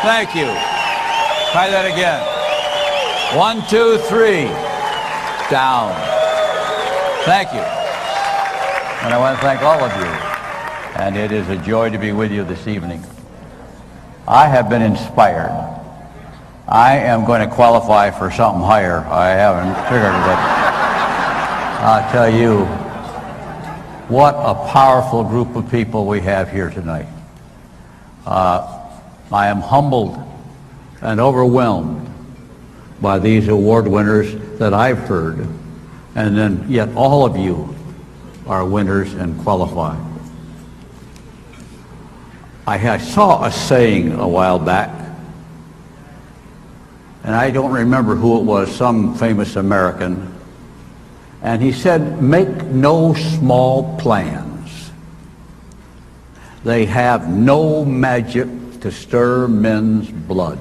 Thank you. Try that again. 1, 2, 3. Down. Thank you. And I want to thank all of you. And it is a joy to be with you this evening. I have been inspired. I am going to qualify for something higher. I haven't figured it out. I'll tell you, what a powerful group of people we have here tonight. I am humbled and overwhelmed by these award winners that I've heard, and then yet all of you are winners and qualify. I saw a saying a while back, and I don't remember who it was, some famous American, and he said, "Make no small plans. They have no magic to stir men's blood."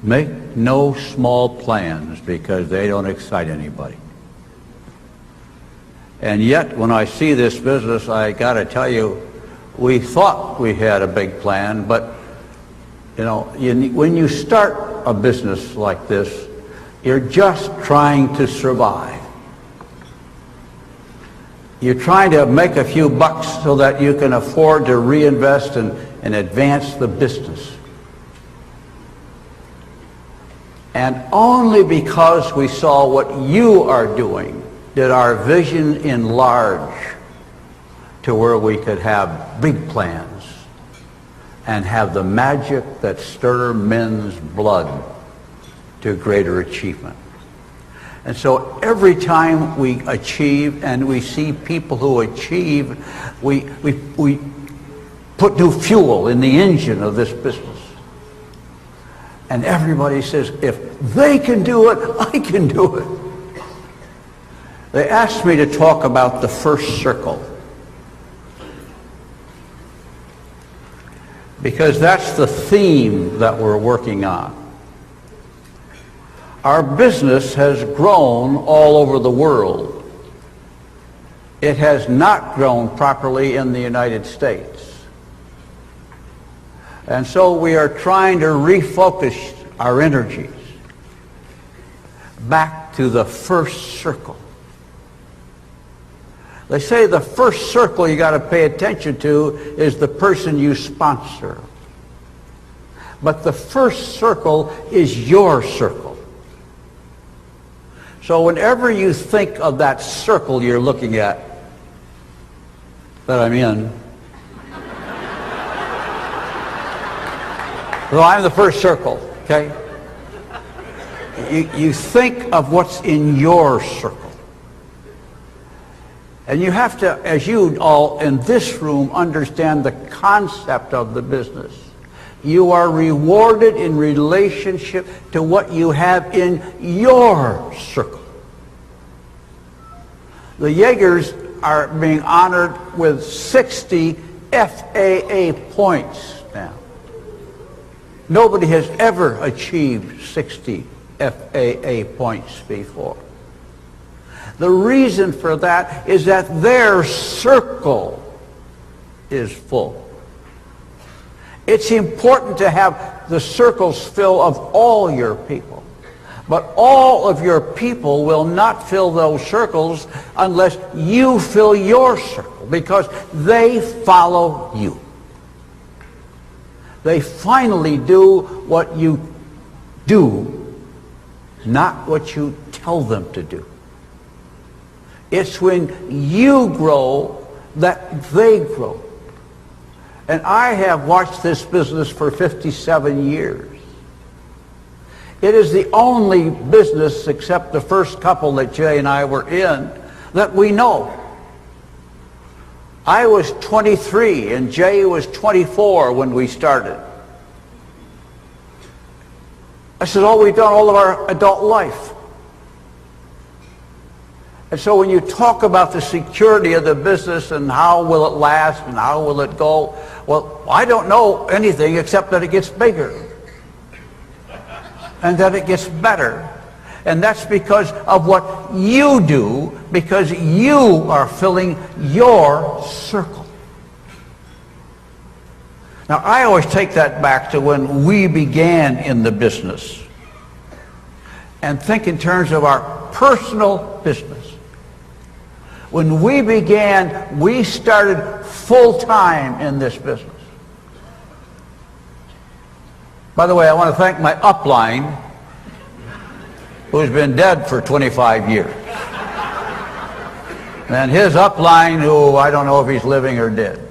Make no small plans because they don't excite anybody. And yet, when I see this business, I got to tell you, we thought we had a big plan, but you know, when you start a business like this, you're just trying to survive. You're trying to make a few bucks so that you can afford to reinvest and advance the business. And only because we saw what you are doing did our vision enlarge to where we could have big plans and have the magic that stir men's blood to greater achievement. And so every time we achieve and we see people who achieve, we put new fuel in the engine of this business. And everybody says, if they can do it, I can do it. They asked me to talk about the first circle, because that's the theme that we're working on. Our business has grown all over the world. It has not grown properly in the United States. And so we are trying to refocus our energies back to the first circle. They say the first circle you got to pay attention to is the person you sponsor. But the first circle is your circle. So whenever you think of that circle you're looking at, that I'm in, so I'm the first circle, okay? You think of what's in your circle. And you have to, as you all in this room understand the concept of the business, you are rewarded in relationship to what you have in your circle. The Jaegers are being honored with 60 FAA points now. Nobody has ever achieved 60 FAA points before. The reason for that is that their circle is full. It's important to have the circles fill of all your people. But all of your people will not fill those circles unless you fill your circle, because they follow you. They finally do what you do, not what you tell them to do. It's when you grow that they grow. And I have watched this business for 57 years. It is the only business, except the first couple that Jay and I were in, that we know. I was 23 and Jay was 24 when we started. I said, oh, we've done all of our adult life. And so when you talk about the security of the business and how will it last and how will it go, well, I don't know anything except that it gets bigger and that it gets better. And that's because of what you do, because you are filling your circle. Now, I always take that back to when we began in the business and think in terms of our personal business. When we began, we started full-time in this business. By the way, I want to thank my upline, who's been dead for 25 years. And his upline, who I don't know if he's living or dead.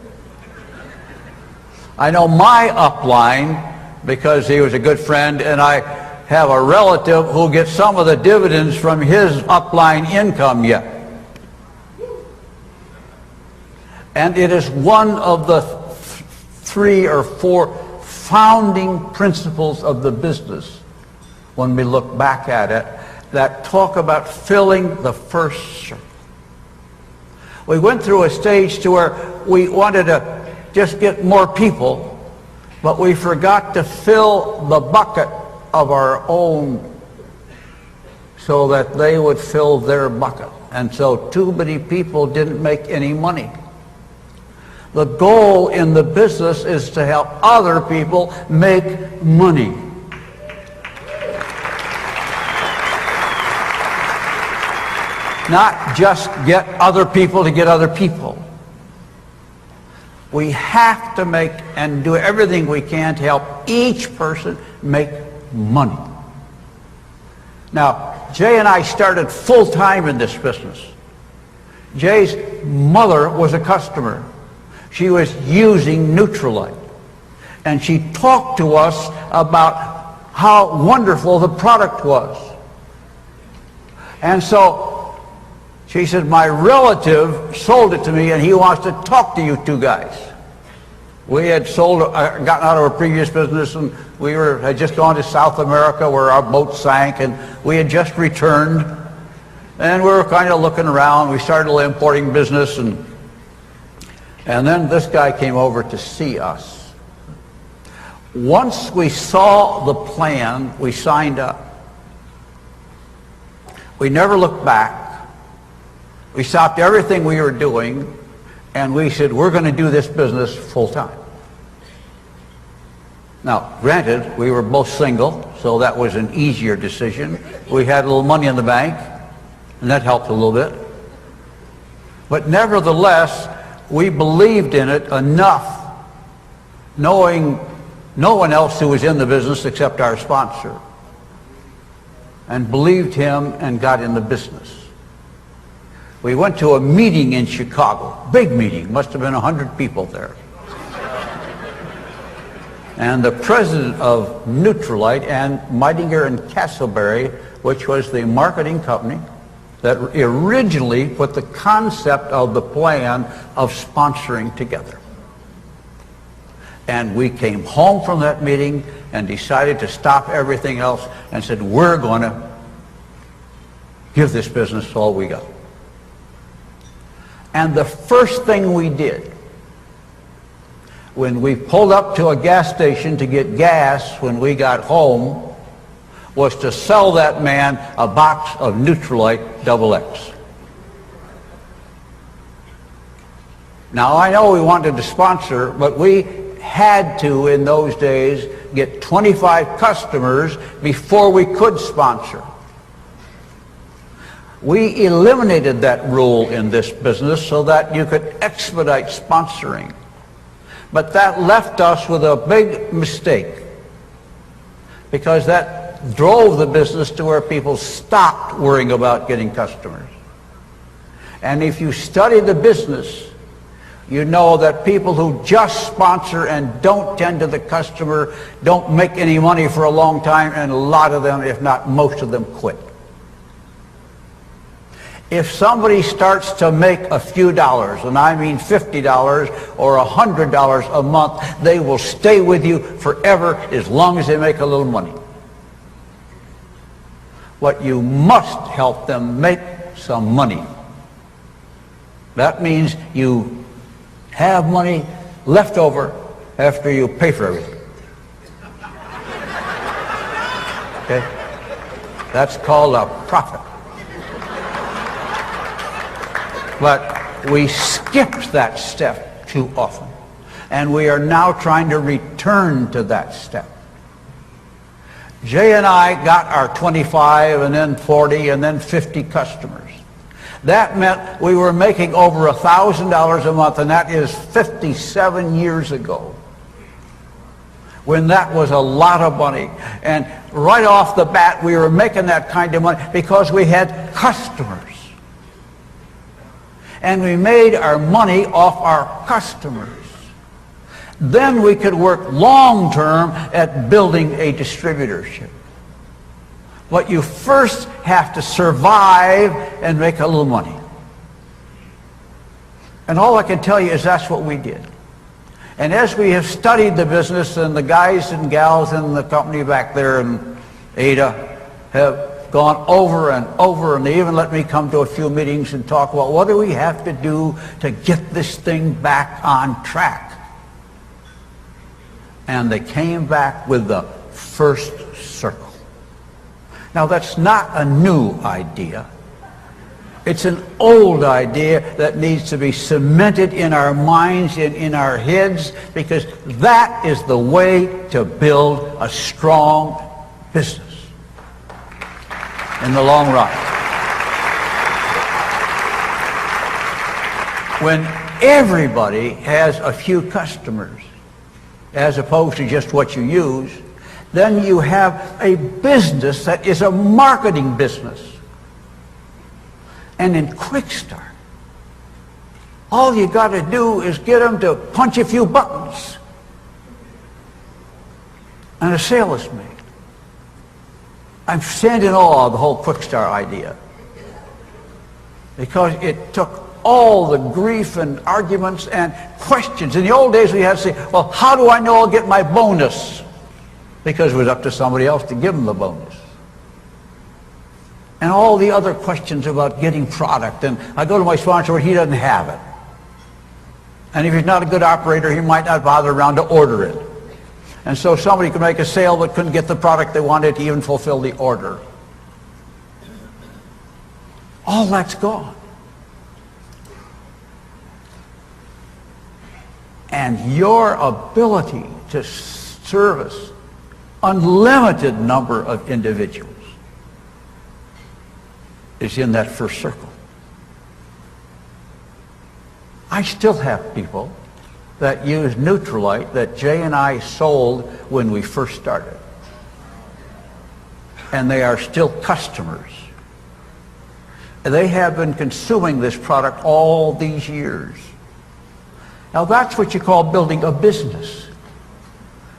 I know my upline because he was a good friend, and I have a relative who gets some of the dividends from his upline income yet. And it is one of the 3 or 4 founding principles of the business, when we look back at it, that talk about filling the first circle. We went through a stage to where we wanted to just get more people, but we forgot to fill the bucket of our own so that they would fill their bucket. And so too many people didn't make any money. The goal in the business is to help other people make money. Not just get other people to get other people. We have to make and do everything we can to help each person make money. Now, Jay and I started full-time in this business. Jay's mother was a customer. She was using Nutrilite. And she talked to us about how wonderful the product was. And so she said, my relative sold it to me and he wants to talk to you two guys. We had gotten out of our previous business, and we had just gone to South America where our boat sank, and we had just returned. And we were kind of looking around. We started a little importing business, and then this guy came over to see us. Once we saw the plan, we signed up. We never looked back. We stopped everything we were doing, and we said, we're going to do this business full time. Now, granted, we were both single, so that was an easier decision. We had a little money in the bank, and that helped a little bit. But nevertheless, we believed in it enough, knowing no one else who was in the business except our sponsor, and believed him and got in the business. We went to a meeting in Chicago, big meeting, must have been 100 people there. And the president of Nutrilite and Meitinger and Castleberry, which was the marketing company that originally put the concept of the plan of sponsoring together. And we came home from that meeting and decided to stop everything else and said, we're going to give this business all we got. And the first thing we did when we pulled up to a gas station to get gas when we got home was to sell that man a box of Nutrilite XX. Now, I know we wanted to sponsor, but we had to, in those days, get 25 customers before we could sponsor. We eliminated that rule in this business so that you could expedite sponsoring. But that left us with a big mistake, because that drove the business to where people stopped worrying about getting customers. And if you study the business, you know that people who just sponsor and don't tend to the customer don't make any money for a long time, and a lot of them, if not most of them, quit. If somebody starts to make a few dollars, and I mean $50 or $100 a month, they will stay with you forever as long as they make a little money. But you must help them make some money. That means you have money left over after you pay for everything. Okay? That's called a profit. But we skipped that step too often. And we are now trying to return to that step. Jay and I got our 25 and then 40 and then 50 customers. That meant we were making over $1,000 a month, and that is 57 years ago, when that was a lot of money. And right off the bat, we were making that kind of money because we had customers. And we made our money off our customers. Then we could work long-term at building a distributorship. But you first have to survive and make a little money. And all I can tell you is that's what we did. And as we have studied the business, and the guys and gals in the company back there in Ada have gone over and over, and they even let me come to a few meetings and talk about what do we have to do to get this thing back on track. And they came back with the first circle. Now that's not a new idea. It's an old idea that needs to be cemented in our minds and in our heads, because that is the way to build a strong business in the long run. When everybody has a few customers, as opposed to just what you use, then you have a business that is a marketing business. And in Quick Start, all you got to do is get them to punch a few buttons, and a sale is made. I'm standing in awe of the whole Quick Start idea, because it took all the grief and arguments and questions. In the old days, we had to say, well, how do I know I'll get my bonus? Because it was up to somebody else to give them the bonus. And all the other questions about getting product. And I go to my sponsor and he doesn't have it. And if he's not a good operator, he might not bother around to order it. And so somebody could make a sale but couldn't get the product they wanted to even fulfill the order. All that's gone. And your ability to service unlimited number of individuals is in that first circle. I still have people that use Neutralite that Jay and I sold when we first started. And they are still customers. They have been consuming this product all these years. Now that's what you call building a business.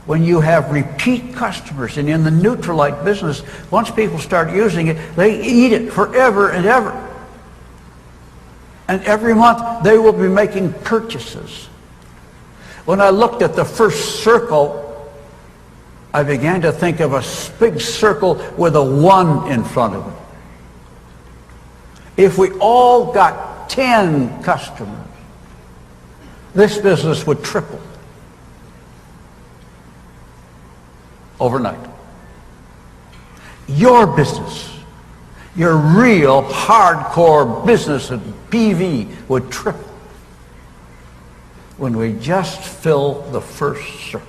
When you have repeat customers, and in the Neutralite business, once people start using it, they eat it forever and ever. And every month they will be making purchases. When I looked at the first circle, I began to think of a big circle with a 1 in front of it. If we all got 10 customers, this business would triple overnight. Your business, your real hardcore business at PV would triple when we just fill the first circle.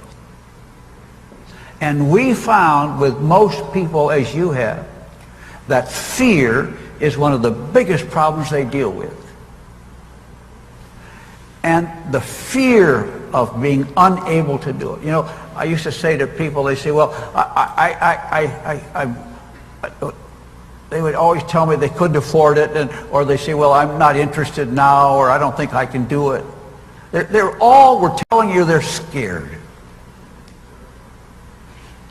And we found with most people, as you have, that fear is one of the biggest problems they deal with. And the fear of being unable to do it. You know, I used to say to people, they say, well, they would always tell me they couldn't afford it, or they say, well, I'm not interested now, or I don't think I can do it. They're all, we're telling you they're scared.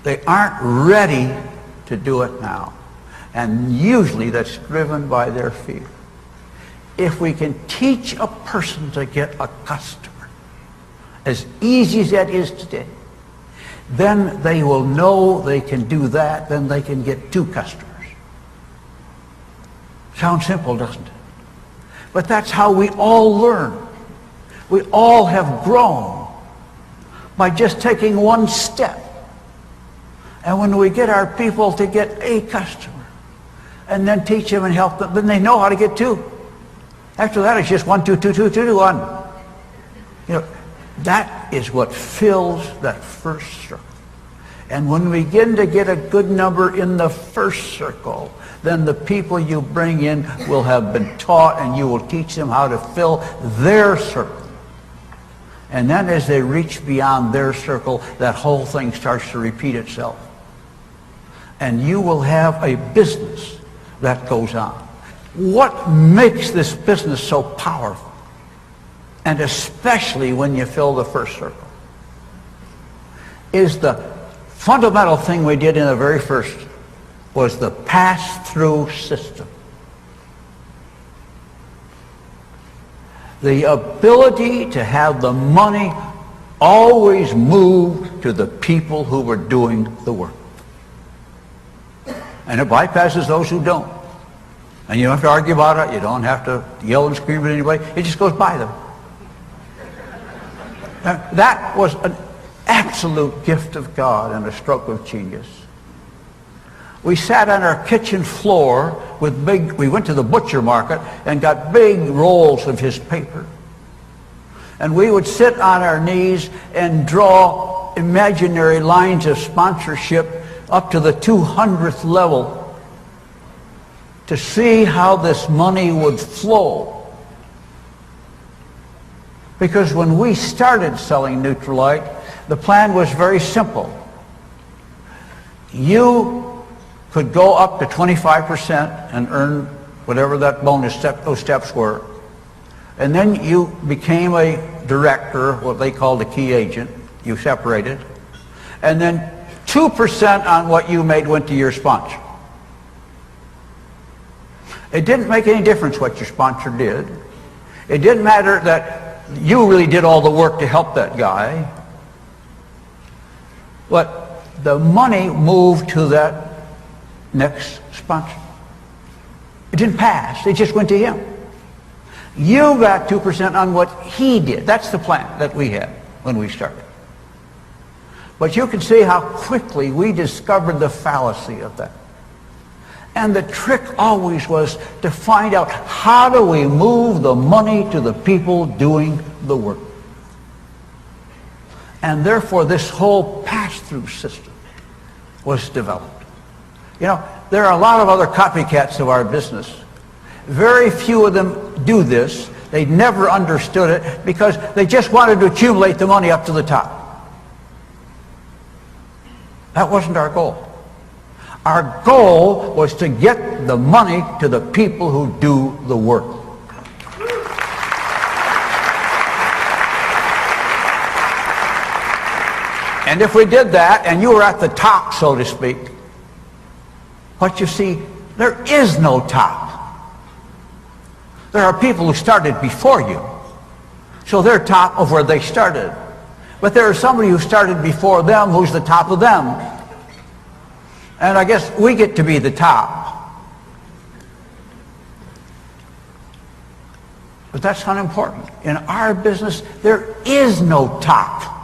They aren't ready to do it now. And usually that's driven by their fear. If we can teach a person to get a customer, as easy as that is today, then they will know they can do that, then they can get 2 customers. Sounds simple, doesn't it? But that's how we all learn. We all have grown by just taking one step. And when we get our people to get a customer, and then teach them and help them, then they know how to get 2. After that, it's just 1, 2, 2, 2, 2, 1. You know, That is what fills that first circle. And when we begin to get a good number in the first circle, then the people you bring in will have been taught, and you will teach them how to fill their circle. And then as they reach beyond their circle, that whole thing starts to repeat itself. And you will have a business that goes on. What makes this business so powerful? And especially when you fill the first circle, is the fundamental thing we did in the very first was the pass-through system. The ability to have the money always move to the people who were doing the work. And it bypasses those who don't. And you don't have to argue about it. You don't have to yell and scream at anybody. It just goes by them. That was an absolute gift of God and a stroke of genius. We sat on our kitchen floor with we went to the butcher market and got big rolls of his paper. And we would sit on our knees and draw imaginary lines of sponsorship up to the 200th level to see how this money would flow. Because when we started selling Neutralite, the plan was very simple. You could go up to 25% and earn whatever that bonus those steps were. And then you became a director, what they called a key agent. You separated. And then 2% on what you made went to your sponsor. It didn't make any difference what your sponsor did. It didn't matter that you really did all the work to help that guy. But the money moved to that next sponsor. It didn't pass. It just went to him. You got 2% on what he did. That's the plan that we had when we started. But you can see how quickly we discovered the fallacy of that. And the trick always was to find out, how do we move the money to the people doing the work? And therefore this whole pass-through system was developed. You know, there are a lot of other copycats of our business. Very few of them do this. They never understood it because they just wanted to accumulate the money up to the top. That wasn't our goal. Our goal was to get the money to the people who do the work. And if we did that, and you were at the top, so to speak, but you see, there is no top. There are people who started before you, so they're top of where they started. But there is somebody who started before them who's the top of them. And I guess we get to be the top. But that's unimportant. In our business, there is no top.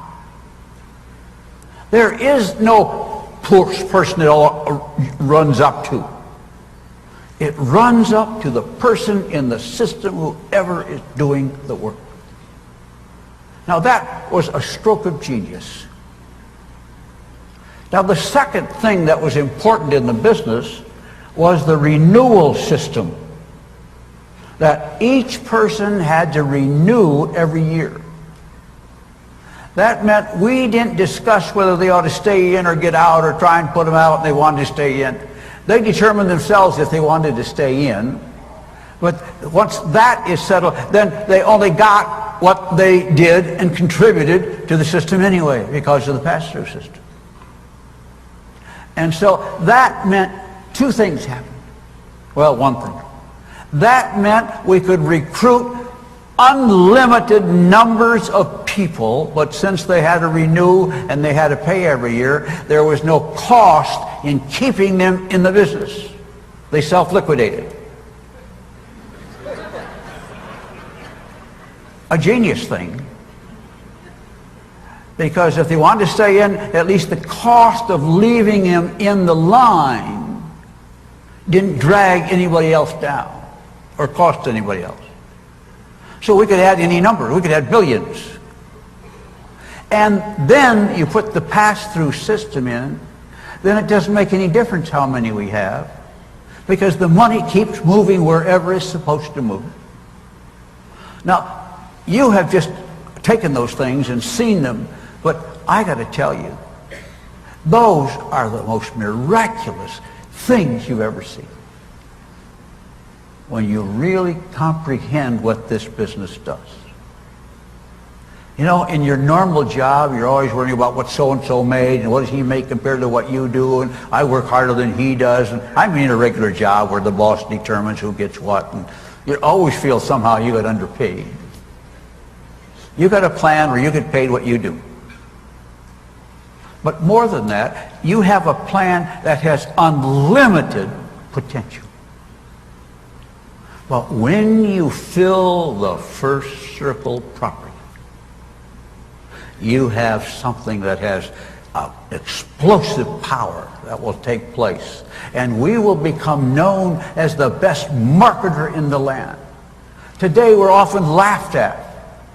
There is no person it all runs up to. It runs up to the person in the system, whoever is doing the work. Now that was a stroke of genius. Now the second thing that was important in the business was the renewal system. That each person had to renew every year. That meant we didn't discuss whether they ought to stay in or get out or try and put them out and they wanted to stay in. They determined themselves if they wanted to stay in. But once that is settled, then they only got what they did and contributed to the system anyway because of the pass-through system. And so that meant two things happened. Well, one thing. That meant we could recruit unlimited numbers of people, but since they had to renew and they had to pay every year, there was no cost in keeping them in the business. They self-liquidated. A genius thing. Because if they wanted to stay in, at least the cost of leaving him in the line didn't drag anybody else down or cost anybody else. So we could add any number. We could add billions. and then you put the pass-through system in, then it doesn't make any difference how many we have, because the money keeps moving wherever it's supposed to move. Now, you have just taken those things and seen them, but I got to tell you, those are the most miraculous things you've ever seen. When you really comprehend what this business does. You know, in your normal job, you're always worrying about what so-and-so made and what does he make compared to what you do, and I work harder than he does. And I mean a regular job where the boss determines who gets what, and you always feel somehow you got underpaid. You got a plan where you get paid what you do. But more than that, you have a plan that has unlimited potential. But when you fill the first circle properly, you have something that has explosive power that will take place. And we will become known as the best marketer in the land. Today we're often laughed at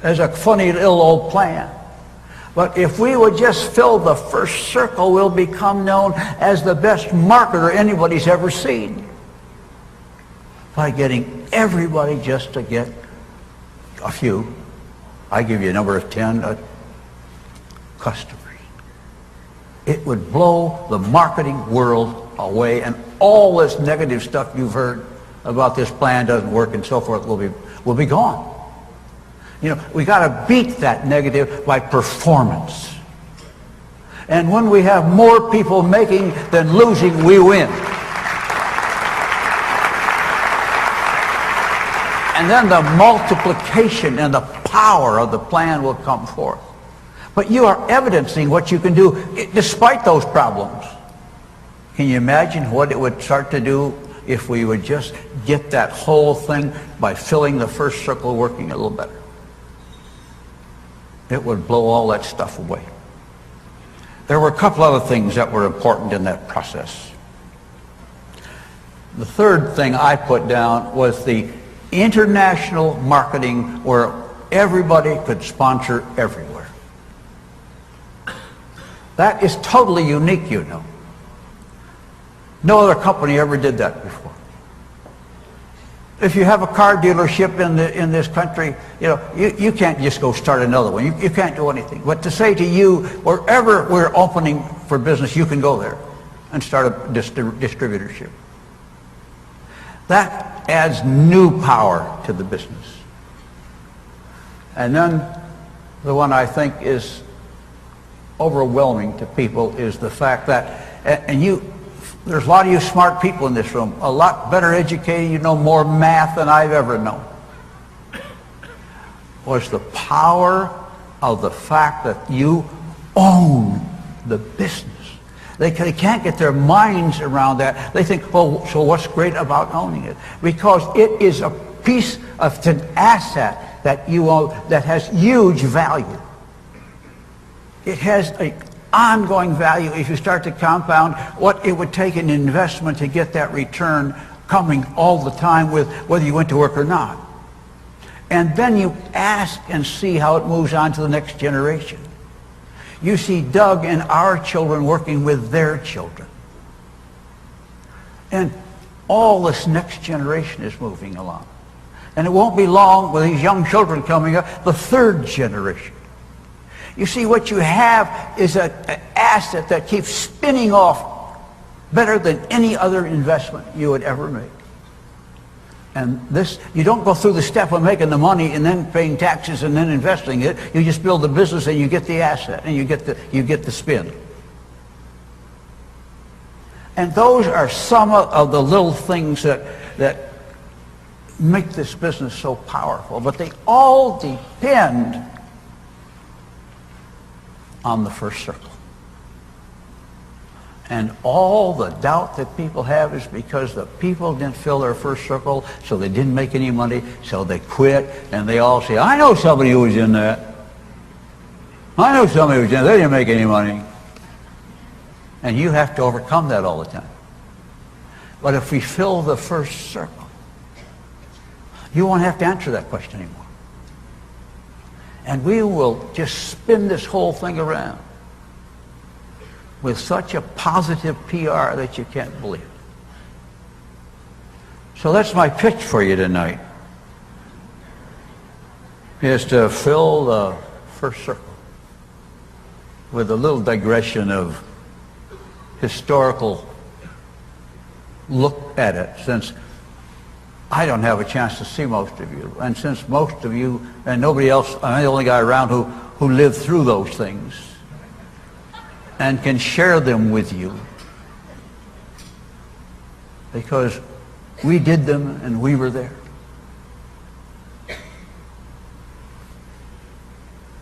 as a funny little old plan. But if we would just fill the first circle, we'll become known as the best marketer anybody's ever seen. By getting everybody just to get a few. I give you a number of 10 customers. It would blow the marketing world away, and all this negative stuff you've heard about this plan doesn't work and so forth will be gone. You know, we got to beat that negative by performance. And when we have more people making than losing, we win. And then the multiplication and the power of the plan will come forth. But you are evidencing what you can do despite those problems. Can you imagine what it would start to do if we would just get that whole thing by filling the first circle working a little better? It would blow all that stuff away. There were a couple other things that were important in that process. The third thing I put down was the international marketing where everybody could sponsor everywhere. That is totally unique, you know. No other company ever did that before. If you have a car dealership in this country, you know, you can't just go start another one. You can't do anything. But to say to you, wherever we're opening for business, you can go there and start a distributorship. That adds new power to the business. And then the one I think is overwhelming to people is the fact that, there's a lot of you smart people in this room, a lot better educated, you know more math than I've ever known, was the power of the fact that you own the business. They can't get their minds around that. They think, oh, so what's great about owning it? Because it is a piece of an asset that you own that has huge value. It has an ongoing value if you start to compound what it would take an investment to get that return coming all the time with whether you went to work or not. And then you ask and see how it moves on to the next generation. You see Doug and our children working with their children. And all this next generation is moving along. And it won't be long with these young children coming up, the third generation. You see, what you have is an asset that keeps spinning off better than any other investment you would ever make. And this, you don't go through the step of making the money and then paying taxes and then investing it. You just build the business and you get the asset and you get the spin. And those are some of the little things that make this business so powerful. But they all depend on the first circle. And all the doubt that people have is because the people didn't fill their first circle, so they didn't make any money, so they quit, and they all say, I know somebody who was in that. I know somebody who was in that. They didn't make any money. And you have to overcome that all the time. But if we fill the first circle, you won't have to answer that question anymore. And we will just spin this whole thing around with such a positive PR that you can't believe it. So that's my pitch for you tonight, is to fill the first circle with a little digression of historical look at it, since I don't have a chance to see most of you, and since most of you and nobody else, I'm the only guy around who lived through those things and can share them with you, because we did them and we were there.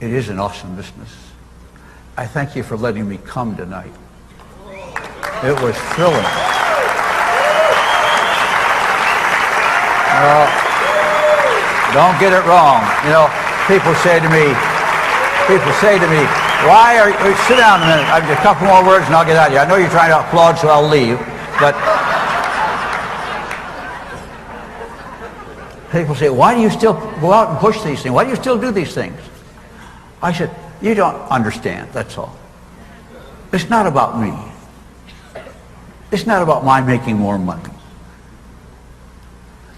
It is an awesome business. I thank you for letting me come tonight. It was thrilling. Don't get it wrong. You know, people say to me, why are you, sit down a minute, I've got a couple more words and I'll get out of here. I know you're trying to applaud, so I'll leave, but people say, why do you still go out and push these things? Why do you still do these things? I said, you don't understand, that's all. It's not about me. It's not about my making more money.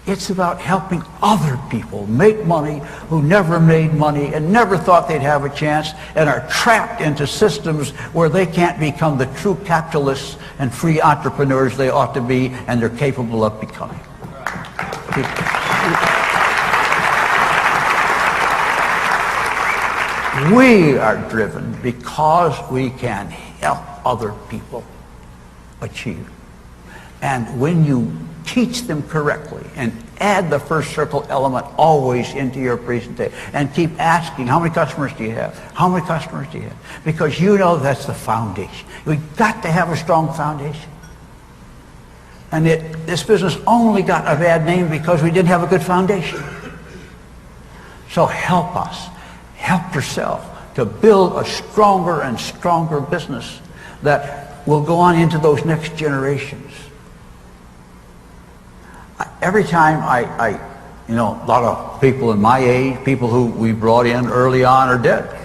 It's about helping other people make money who never made money and never thought they'd have a chance and are trapped into systems where they can't become the true capitalists and free entrepreneurs they ought to be and they're capable of becoming. We are driven because we can help other people achieve. And when you teach them correctly and add the first circle element always into your presentation and keep asking, how many customers do you have? How many customers do you have? Because you know that's the foundation. We've got to have a strong foundation. And this business only got a bad name because we didn't have a good foundation. So help us, help yourself to build a stronger and stronger business that will go on into those next generations. Every time you know, a lot of people in my age, people who we brought in early on are dead.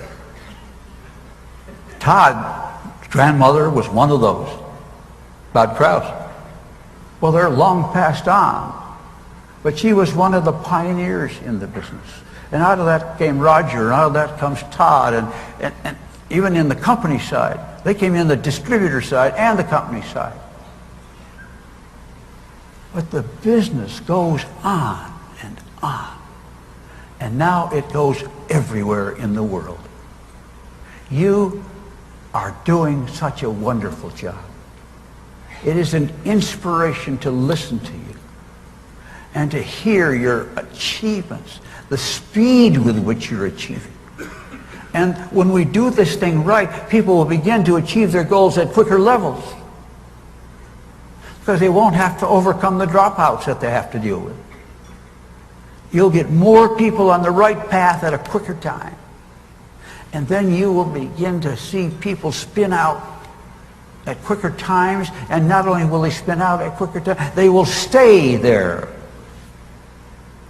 Todd's grandmother was one of those, Todd Krause. Well, they're long passed on, but she was one of the pioneers in the business. And out of that came Roger, and out of that comes Todd, and even in the company side. They came in the distributor side and the company side. But the business goes on and on. And now it goes everywhere in the world. You are doing such a wonderful job. It is an inspiration to listen to you and to hear your achievements, the speed with which you're achieving. And when we do this thing right, people will begin to achieve their goals at quicker levels, because they won't have to overcome the dropouts that they have to deal with. You'll get more people on the right path at a quicker time. And then you will begin to see people spin out at quicker times, and not only will they spin out at quicker times, they will stay there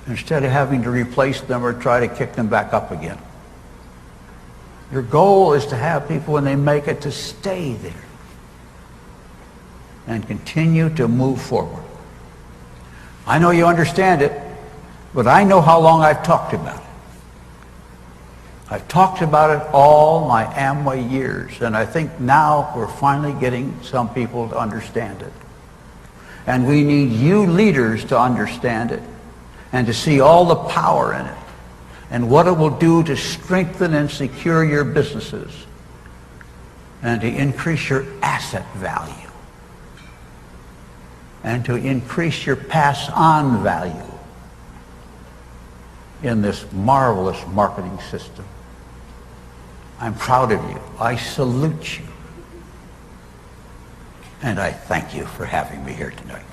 instead of having to replace them or try to kick them back up again. Your goal is to have people, when they make it, to stay there and continue to move forward. I know you understand it, but I know how long I've talked about it. I've talked about it all my Amway years, and I think now we're finally getting some people to understand it. And we need you leaders to understand it and to see all the power in it and what it will do to strengthen and secure your businesses and to increase your asset value and to increase your pass-on value in this marvelous marketing system. I'm proud of you. I salute you. And I thank you for having me here tonight.